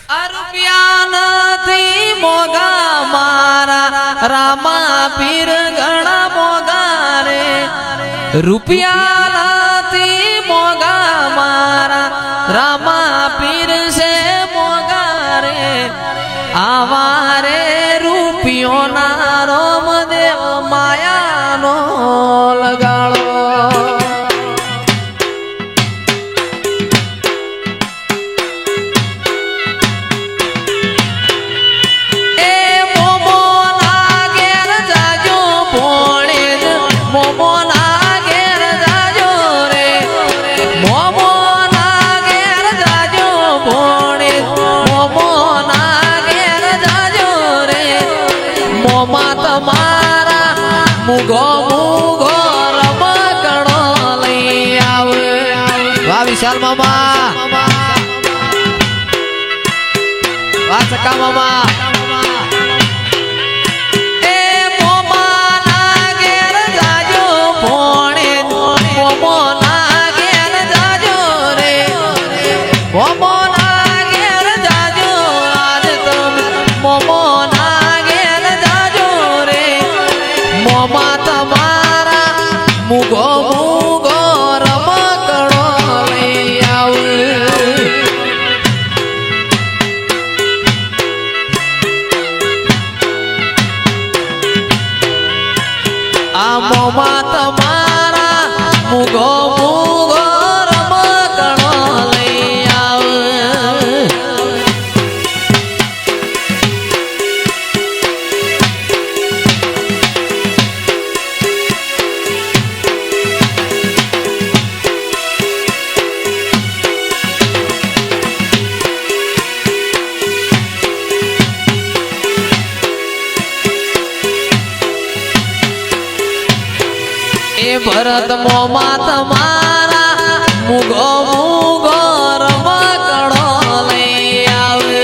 રૂપિયા નથી મોગા મારા રામા પીર ઘણા મોગા રે રૂપિયા નથી મોગા મારા રામા પીર છે મોગા રે આવા રે રૂપિયો ના રોમ દેવ માયાનો લગાડો મુગો મુગો રમકડો લઈ આવે વાહ વિશાલ મામા વાહ સકા મામા એ મોમા ના ઘેર જાજો ભોણે મોમો ના ઘેર જાજો રે મોમો ના ઘેર જાજો આજ તમે મોમો ના ઘેર જાજો રે મોમા તમારા મુગો મુગો રમકડો લઈ આવે આ મોમા તમારા મુગો મુગો રમકડો લઈ આવે ભરત મોમા તમારા મુગો મુગો રમકડો લઈ આવે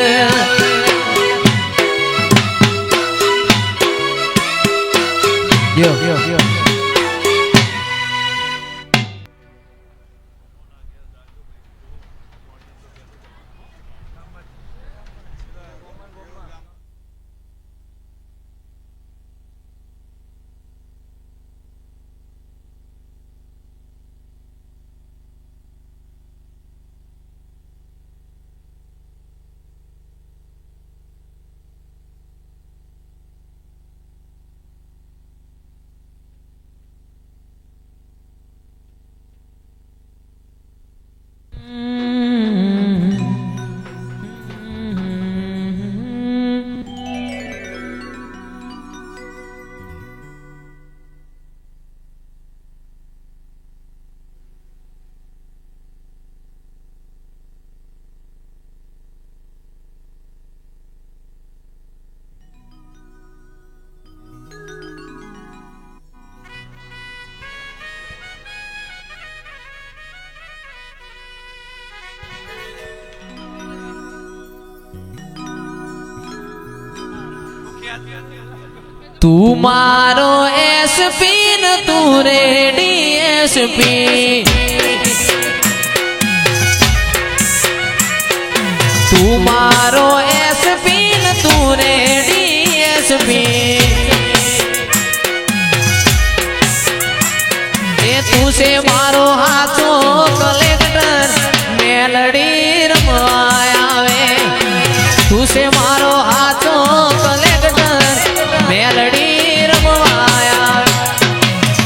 તું મારો એસપી ન તું રે ડીએસપી તું મારો એસપી ન તું રે ડીએસપી એ તું છે મારો હાથો કલેક્ટર મેલડી રમવા આવે તું છે મારો હાથો કલેક્ટર મેલડી રમવાયા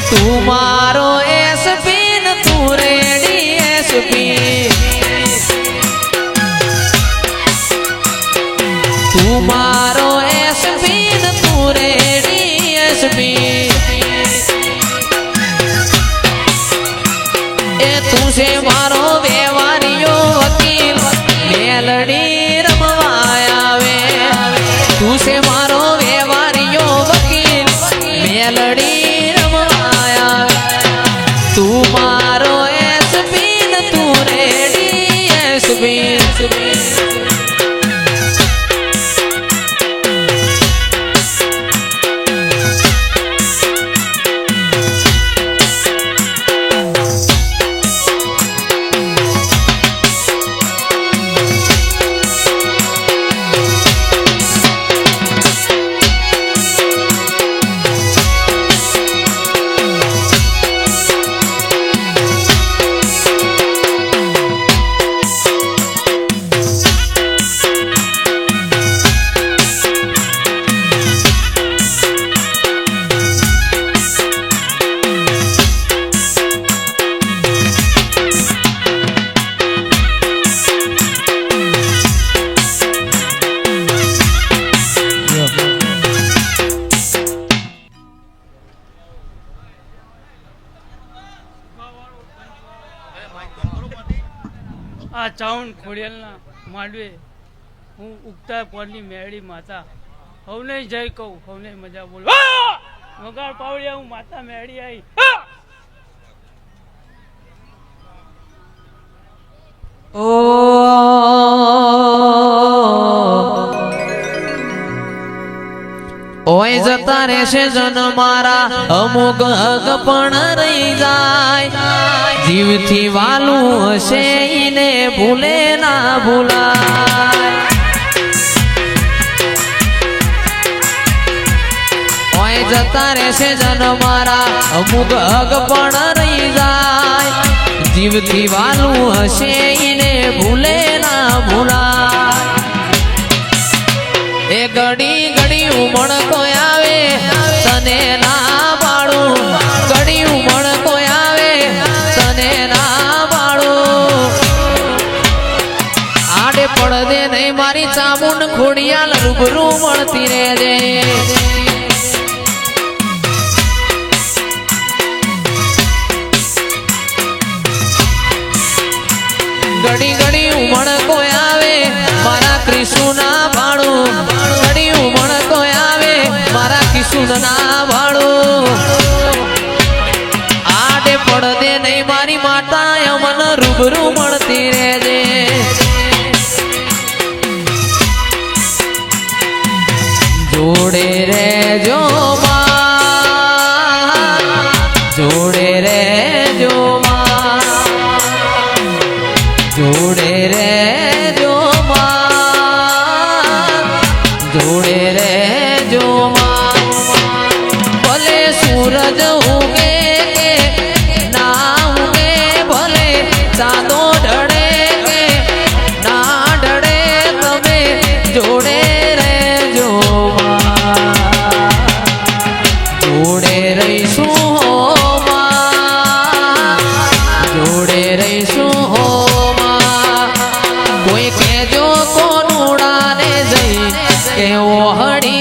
તું મારો એસપી ન તું રેડી એસપી તું મારો એસપી ન તું રેડી એસપી એ તું છે મારો વ્યવહારિયો વકીલ મેલડી રમવાયા આવે તું છે મારો મેલડી રમવાયા તું મારો એસપી ન તું રેડી એસપી ચાવણ ખોડિયાલના માંડવે હું ઉગતા પોરની મેળી માતા હવને જય કહું હવને મજા બોલ વગાડ પાવડિયા હું માતા મેળી આવી ઓય જતા રહેશે જન મારા અમુક હક પણ રહી જાય જીવથી વાલું હશે ઈને ભૂલે ના ભૂલાય ઓય જતા રહેશે જન મારા અમુક હક પણ રહી જાય જીવથી વાલું હશે ઈને ભૂલે ના ભૂલાય એ ઘડી ઘડી ઉમળ કોઈ આવે તને ના પાડું ઘડી ઉમળ કોઈ આવે તને ના પાડું આડે પડદે નહીં મારી ચામુંડ ખોડિયાલ રૂબરૂ મળતી રહેજે ઘડી ઘડી ઉમળ કોઈ આવે મારા કૃષ્ણ ના ભાણું ઘડી ઉમળ કોઈ આવે મારા કિશુન ના ભાણું આડે પડદે નહીં મારી માતા અમન રૂબરૂ મળતી રહેજે જોડે રેજો માં જોડે રેજો માં જોડે રેજો માં જોડે રેજો માં ભલે સૂરજ ઉગે કે ના ઉગે ભલે ચાંદો ઢળે કે ના ઢળે તમે જોડે રેજો માં જોડે રહીશું હો માં જોડે રહીશું હો કોઈ કેજો કોનુડાને જઈ કે ઓહડી